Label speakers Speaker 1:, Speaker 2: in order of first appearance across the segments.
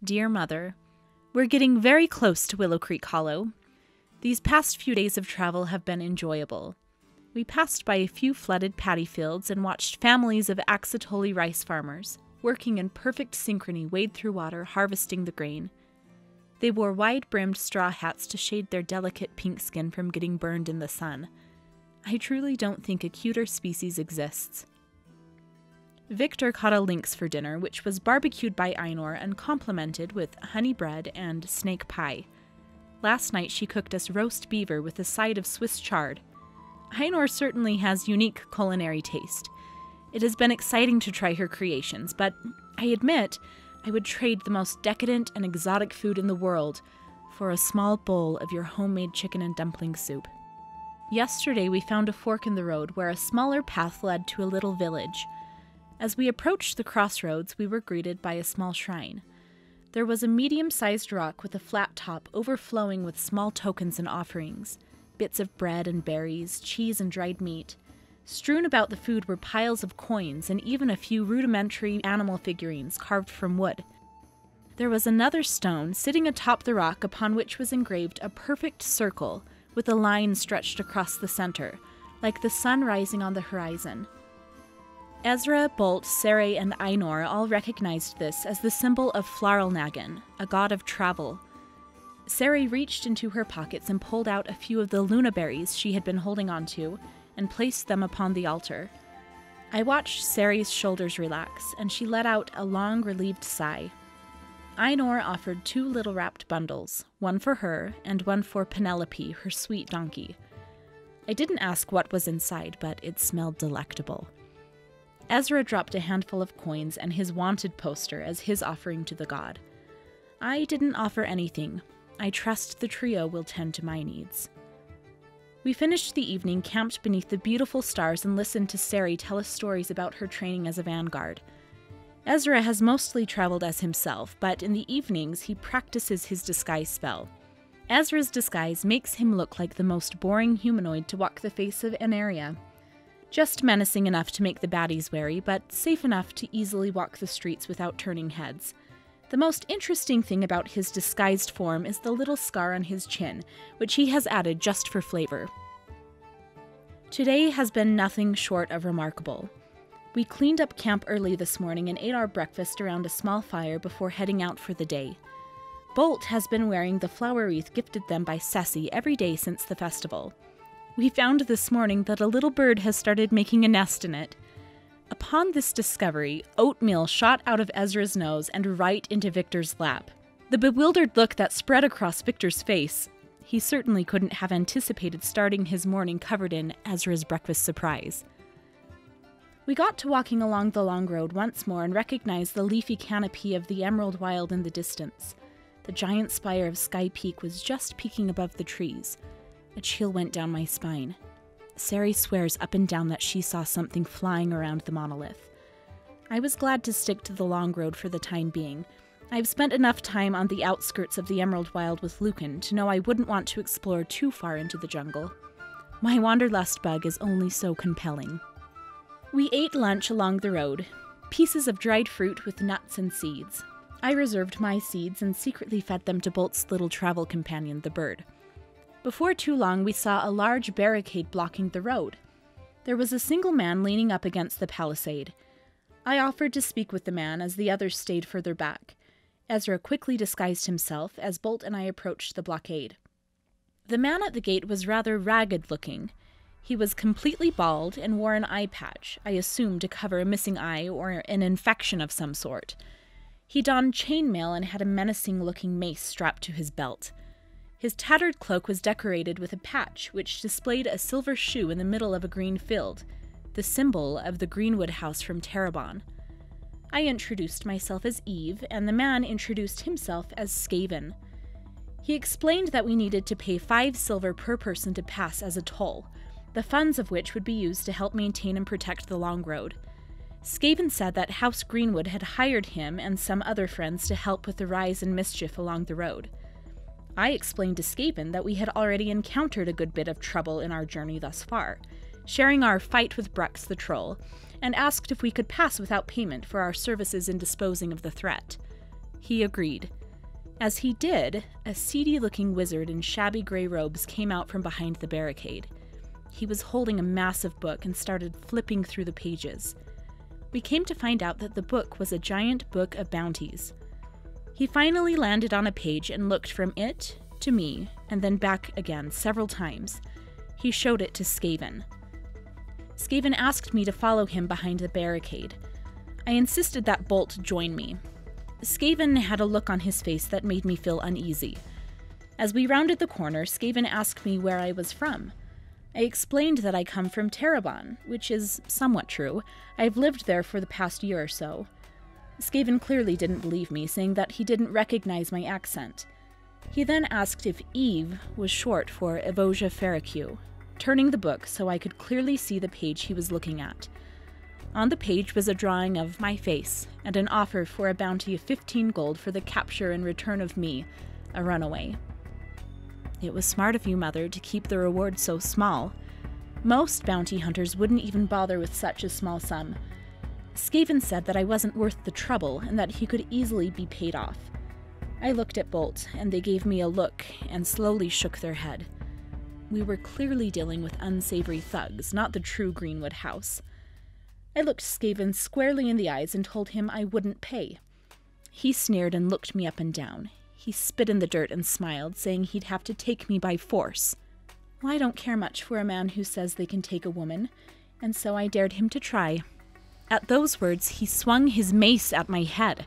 Speaker 1: Dear Mother, we're getting very close to Willow Creek Hollow. These past few days of travel have been enjoyable. We passed by a few flooded paddy fields and watched families of Axatoli rice farmers, working in perfect synchrony, wade through water, harvesting the grain. They wore wide-brimmed straw hats to shade their delicate pink skin from getting burned in the sun. I truly don't think a cuter species exists. Victor caught a lynx for dinner, which was barbecued by Ainor and complemented with honey bread and snake pie. Last night she cooked us roast beaver with a side of Swiss chard. Ainor certainly has unique culinary taste. It has been exciting to try her creations, but I admit I would trade the most decadent and exotic food in the world for a small bowl of your homemade chicken and dumpling soup. Yesterday we found a fork in the road where a smaller path led to a little village. As we approached the crossroads, we were greeted by a small shrine. There was a medium-sized rock with a flat top overflowing with small tokens and offerings, bits of bread and berries, cheese and dried meat. Strewn about the food were piles of coins and even a few rudimentary animal figurines carved from wood. There was another stone sitting atop the rock upon which was engraved a perfect circle with a line stretched across the center, like the sun rising on the horizon. Ezra, Bolt, Sere, and Ainor all recognized this as the symbol of Flaralnagan, a god of travel. Sere reached into her pockets and pulled out a few of the luna berries she had been holding onto and placed them upon the altar. I watched Sere's shoulders relax, and she let out a long, relieved sigh. Ainor offered 2 little wrapped bundles, one for her and one for Penelope, her sweet donkey. I didn't ask what was inside, but it smelled delectable. Ezra dropped a handful of coins and his wanted poster as his offering to the god. I didn't offer anything. I trust the trio will tend to my needs. We finished the evening camped beneath the beautiful stars and listened to Sere tell us stories about her training as a vanguard. Ezra has mostly traveled as himself, but in the evenings he practices his disguise spell. Ezra's disguise makes him look like the most boring humanoid to walk the face of Aneria. Just menacing enough to make the baddies wary, but safe enough to easily walk the streets without turning heads. The most interesting thing about his disguised form is the little scar on his chin, which he has added just for flavor. Today has been nothing short of remarkable. We cleaned up camp early this morning and ate our breakfast around a small fire before heading out for the day. Bolt has been wearing the flower wreath gifted them by Ceci every day since the festival. We found this morning that a little bird has started making a nest in it. Upon this discovery, oatmeal shot out of Ezra's nose and right into Victor's lap. The bewildered look that spread across Victor's face. He certainly couldn't have anticipated starting his morning covered in Ezra's breakfast surprise. We got to walking along the long road once more and recognized the leafy canopy of the Emerald Wild in the distance. The giant spire of Sky Peak was just peeking above the trees. A chill went down my spine. Sere swears up and down that she saw something flying around the monolith. I was glad to stick to the long road for the time being. I've spent enough time on the outskirts of the Emerald Wild with Lucan to know I wouldn't want to explore too far into the jungle. My wanderlust bug is only so compelling. We ate lunch along the road, pieces of dried fruit with nuts and seeds. I reserved my seeds and secretly fed them to Bolt's little travel companion, the bird. Before too long, we saw a large barricade blocking the road. There was a single man leaning up against the palisade. I offered to speak with the man as the others stayed further back. Ezra quickly disguised himself as Bolt and I approached the blockade. The man at the gate was rather ragged-looking. He was completely bald and wore an eye patch, I assumed to cover a missing eye or an infection of some sort. He donned chainmail and had a menacing-looking mace strapped to his belt. His tattered cloak was decorated with a patch, which displayed a silver shoe in the middle of a green field, the symbol of the Greenwood House from Terrebonne. I introduced myself as Eve, and the man introduced himself as Skaven. He explained that we needed to pay 5 silver per person to pass as a toll, the funds of which would be used to help maintain and protect the long road. Skaven said that House Greenwood had hired him and some other friends to help with the rise and mischief along the road. I explained to Skaven that we had already encountered a good bit of trouble in our journey thus far, sharing our fight with Brux the Troll, and asked if we could pass without payment for our services in disposing of the threat. He agreed. As he did, a seedy-looking wizard in shabby gray robes came out from behind the barricade. He was holding a massive book and started flipping through the pages. We came to find out that the book was a giant book of bounties. He finally landed on a page and looked from it to me, and then back again several times. He showed it to Skaven. Skaven asked me to follow him behind the barricade. I insisted that Bolt join me. Skaven had a look on his face that made me feel uneasy. As we rounded the corner, Skaven asked me where I was from. I explained that I come from Seredan, which is somewhat true. I've lived there for the past year or so. Skaven clearly didn't believe me, saying that he didn't recognize my accent. He then asked if Eve was short for Evosia Ferricu, turning the book so I could clearly see the page he was looking at. On the page was a drawing of my face and an offer for a bounty of 15 gold for the capture and return of me, a runaway. It was smart of you, Mother, to keep the reward so small. Most bounty hunters wouldn't even bother with such a small sum. Skaven said that I wasn't worth the trouble and that he could easily be paid off. I looked at Bolt, and they gave me a look and slowly shook their head. We were clearly dealing with unsavory thugs, not the true Greenwood house. I looked Skaven squarely in the eyes and told him I wouldn't pay. He sneered and looked me up and down. He spit in the dirt and smiled, saying he'd have to take me by force. Well, I don't care much for a man who says they can take a woman, and so I dared him to try. At those words, he swung his mace at my head.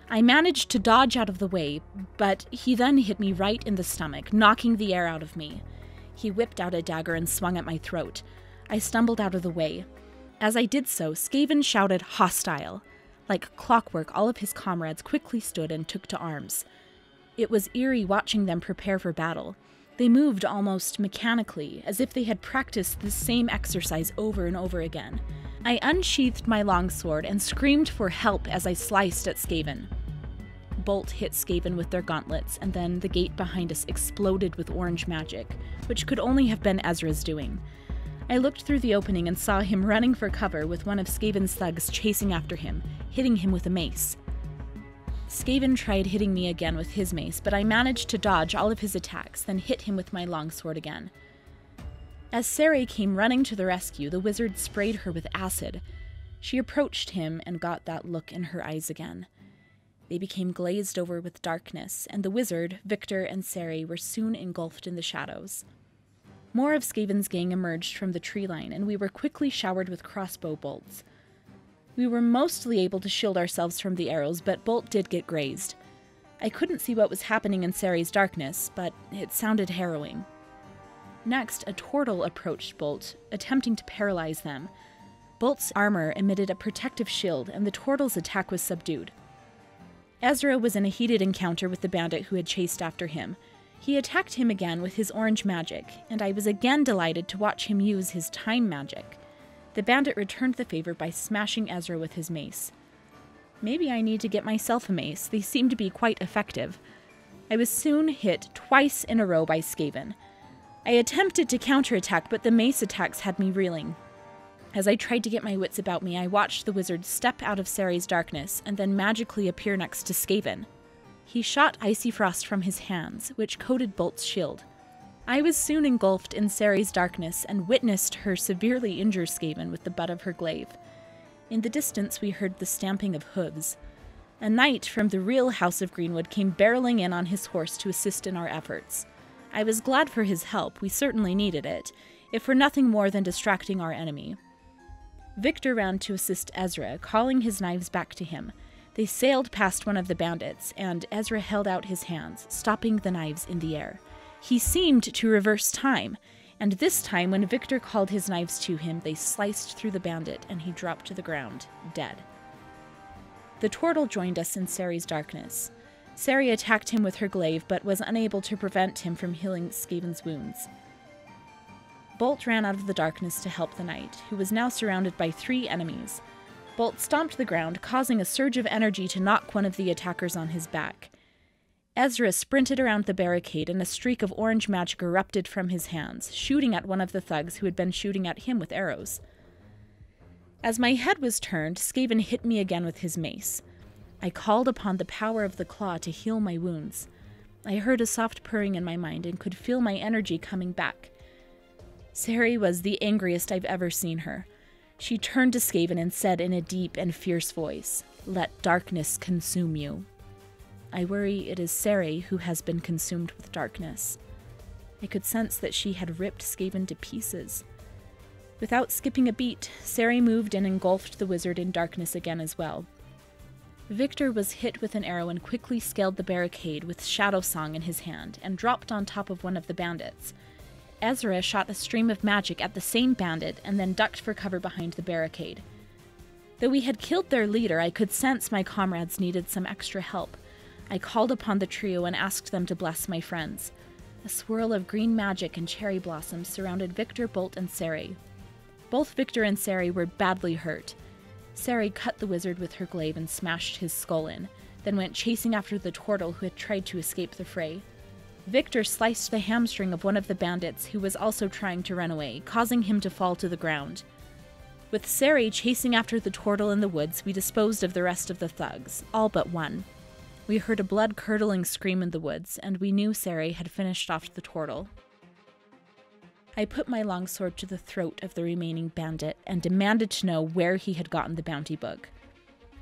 Speaker 1: I managed to dodge out of the way, but he then hit me right in the stomach, knocking the air out of me. He whipped out a dagger and swung at my throat. I stumbled out of the way. As I did so, Skaven shouted, "Hostile!" Like clockwork, all of his comrades quickly stood and took to arms. It was eerie watching them prepare for battle. They moved almost mechanically, as if they had practiced the same exercise over and over again. I unsheathed my longsword and screamed for help as I sliced at Skaven. Bolt hit Skaven with their gauntlets, and then the gate behind us exploded with orange magic, which could only have been Ezra's doing. I looked through the opening and saw him running for cover with one of Skaven's thugs chasing after him, hitting him with a mace. Skaven tried hitting me again with his mace, but I managed to dodge all of his attacks, then hit him with my longsword again. As Seredan came running to the rescue, the wizard sprayed her with acid. She approached him and got that look in her eyes again. They became glazed over with darkness, and the wizard, Victor, and Seredan were soon engulfed in the shadows. More of Skaven's gang emerged from the tree line, and we were quickly showered with crossbow bolts. We were mostly able to shield ourselves from the arrows, but Bolt did get grazed. I couldn't see what was happening in Seredan's darkness, but it sounded harrowing. Next, a turtle approached Bolt, attempting to paralyze them. Bolt's armor emitted a protective shield, and the turtle's attack was subdued. Ezra was in a heated encounter with the bandit who had chased after him. He attacked him again with his orange magic, and I was again delighted to watch him use his time magic. The bandit returned the favor by smashing Ezra with his mace. Maybe I need to get myself a mace. They seem to be quite effective. I was soon hit twice in a row by Skaven. I attempted to counterattack, but the mace attacks had me reeling. As I tried to get my wits about me, I watched the wizard step out of Seredan's darkness and then magically appear next to Skaven. He shot icy frost from his hands, which coated Bolt's shield. I was soon engulfed in Seredan's darkness and witnessed her severely injure Skaven with the butt of her glaive. In the distance, we heard the stamping of hooves. A knight from the real House of Greenwood came barreling in on his horse to assist in our efforts. I was glad for his help. We certainly needed it, if for nothing more than distracting our enemy. Victor ran to assist Ezra, calling his knives back to him. They sailed past one of the bandits, and Ezra held out his hands, stopping the knives in the air. He seemed to reverse time, and this time when Victor called his knives to him, they sliced through the bandit, and he dropped to the ground, dead. The turtle joined us in Seredan's darkness. Seredan attacked him with her glaive, but was unable to prevent him from healing Skaven's wounds. Bolt ran out of the darkness to help the knight, who was now surrounded by 3 enemies. Bolt stomped the ground, causing a surge of energy to knock one of the attackers on his back. Ezra sprinted around the barricade, and a streak of orange magic erupted from his hands, shooting at one of the thugs who had been shooting at him with arrows. As my head was turned, Skaven hit me again with his mace. I called upon the power of the claw to heal my wounds. I heard a soft purring in my mind and could feel my energy coming back. Sari was the angriest I've ever seen her. She turned to Skaven and said in a deep and fierce voice, "Let darkness consume you." I worry it is Sari who has been consumed with darkness. I could sense that she had ripped Skaven to pieces. Without skipping a beat, Sari moved and engulfed the wizard in darkness again as well. Victor was hit with an arrow and quickly scaled the barricade with Shadow Song in his hand and dropped on top of one of the bandits. Ezra shot a stream of magic at the same bandit and then ducked for cover behind the barricade. Though we had killed their leader, I could sense my comrades needed some extra help. I called upon the trio and asked them to bless my friends. A swirl of green magic and cherry blossoms surrounded Victor, Bolt, and Sari. Both Victor and Sari were badly hurt. Sari cut the wizard with her glaive and smashed his skull in, then went chasing after the turtle who had tried to escape the fray. Victor sliced the hamstring of one of the bandits who was also trying to run away, causing him to fall to the ground. With Sari chasing after the turtle in the woods, we disposed of the rest of the thugs, all but one. We heard a blood-curdling scream in the woods, and we knew Sari had finished off the turtle. I put my longsword to the throat of the remaining bandit and demanded to know where he had gotten the bounty book.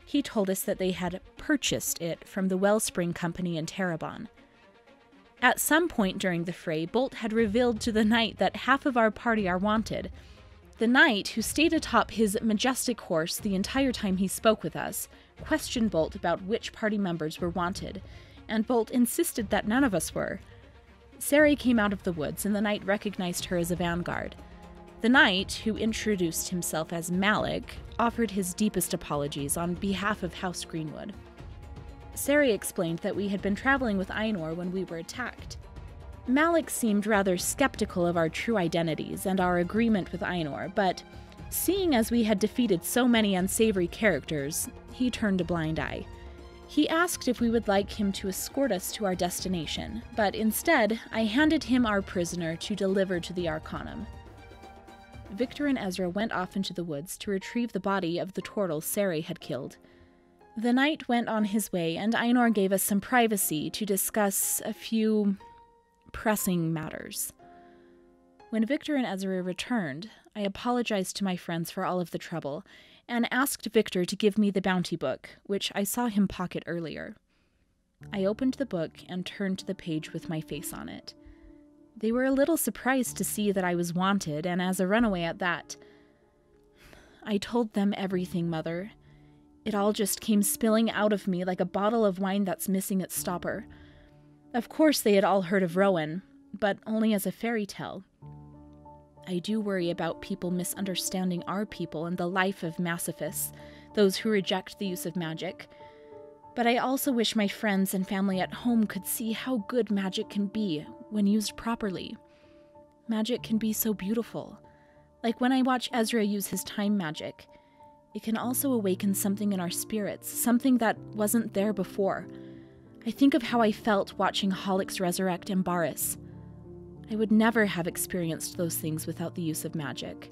Speaker 1: He told us that they had purchased it from the Wellspring Company in Terrebonne. At some point during the fray, Bolt had revealed to the knight that half of our party are wanted. The knight, who stayed atop his majestic horse the entire time he spoke with us, questioned Bolt about which party members were wanted, and Bolt insisted that none of us were. Sari came out of the woods, and the knight recognized her as a vanguard. The knight, who introduced himself as Malik, offered his deepest apologies on behalf of House Greenwood. Sari explained that we had been traveling with Ainur when we were attacked. Malik seemed rather skeptical of our true identities and our agreement with Ainur, but seeing as we had defeated so many unsavory characters, he turned a blind eye. He asked if we would like him to escort us to our destination, but instead, I handed him our prisoner to deliver to the Arcanum. Victor and Ezra went off into the woods to retrieve the body of the turtle Sari had killed. The knight went on his way, and Ainur gave us some privacy to discuss a few pressing matters. When Victor and Ezra returned, I apologized to my friends for all of the trouble, and asked Victor to give me the bounty book, which I saw him pocket earlier. I opened the book and turned to the page with my face on it. They were a little surprised to see that I was wanted, and as a runaway at that. I told them everything, Mother. It all just came spilling out of me like a bottle of wine that's missing its stopper. Of course they had all heard of Rowan, but only as a fairy tale. I do worry about people misunderstanding our people and the life of masochists, those who reject the use of magic. But I also wish my friends and family at home could see how good magic can be when used properly. Magic can be so beautiful. Like when I watch Ezra use his time magic, it can also awaken something in our spirits, something that wasn't there before. I think of how I felt watching Holix resurrect Embarrass. I would never have experienced those things without the use of magic.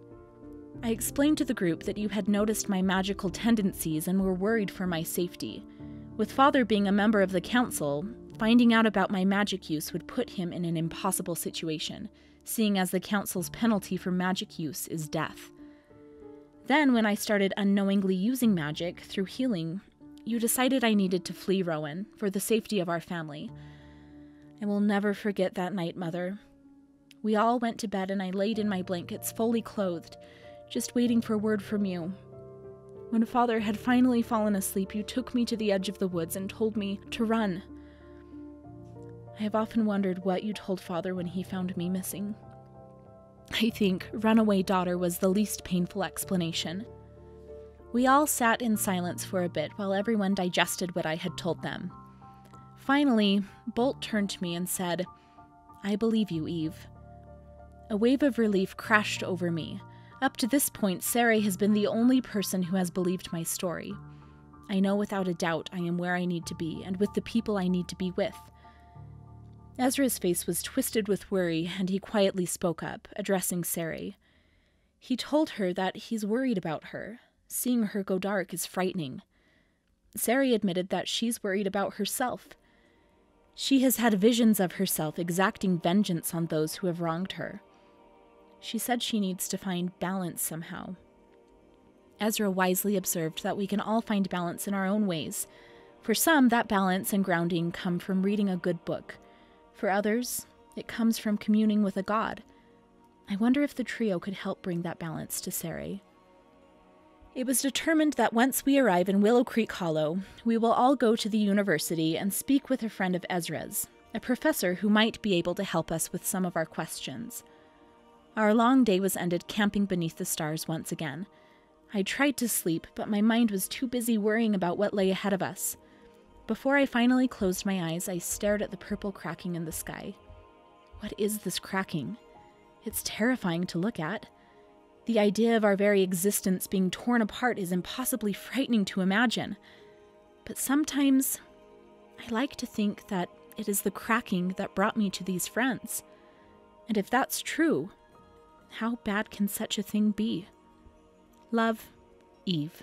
Speaker 1: I explained to the group that you had noticed my magical tendencies and were worried for my safety. With Father being a member of the council, finding out about my magic use would put him in an impossible situation, seeing as the council's penalty for magic use is death. Then, when I started unknowingly using magic through healing, you decided I needed to flee Rowan for the safety of our family. I will never forget that night, Mother. We all went to bed and I laid in my blankets fully clothed, just waiting for word from you. When Father had finally fallen asleep, you took me to the edge of the woods and told me to run. I have often wondered what you told Father when he found me missing. I think runaway daughter was the least painful explanation. We all sat in silence for a bit while everyone digested what I had told them. Finally, Bolt turned to me and said, "I believe you, Eve." A wave of relief crashed over me. Up to this point, Sari has been the only person who has believed my story. I know without a doubt I am where I need to be, and with the people I need to be with. Ezra's face was twisted with worry, and he quietly spoke up, addressing Sari. He told her that he's worried about her. Seeing her go dark is frightening. Sari admitted that she's worried about herself. She has had visions of herself exacting vengeance on those who have wronged her. She said she needs to find balance somehow. Ezra wisely observed that we can all find balance in our own ways. For some, that balance and grounding come from reading a good book. For others, it comes from communing with a god. I wonder if the trio could help bring that balance to Sari. It was determined that once we arrive in Willow Creek Hollow, we will all go to the university and speak with a friend of Ezra's, a professor who might be able to help us with some of our questions. Our long day was ended camping beneath the stars once again. I tried to sleep, but my mind was too busy worrying about what lay ahead of us. Before I finally closed my eyes, I stared at the purple cracking in the sky. What is this cracking? It's terrifying to look at. The idea of our very existence being torn apart is impossibly frightening to imagine. But sometimes, I like to think that it is the cracking that brought me to these friends. And if that's true, how bad can such a thing be? Love, Eve.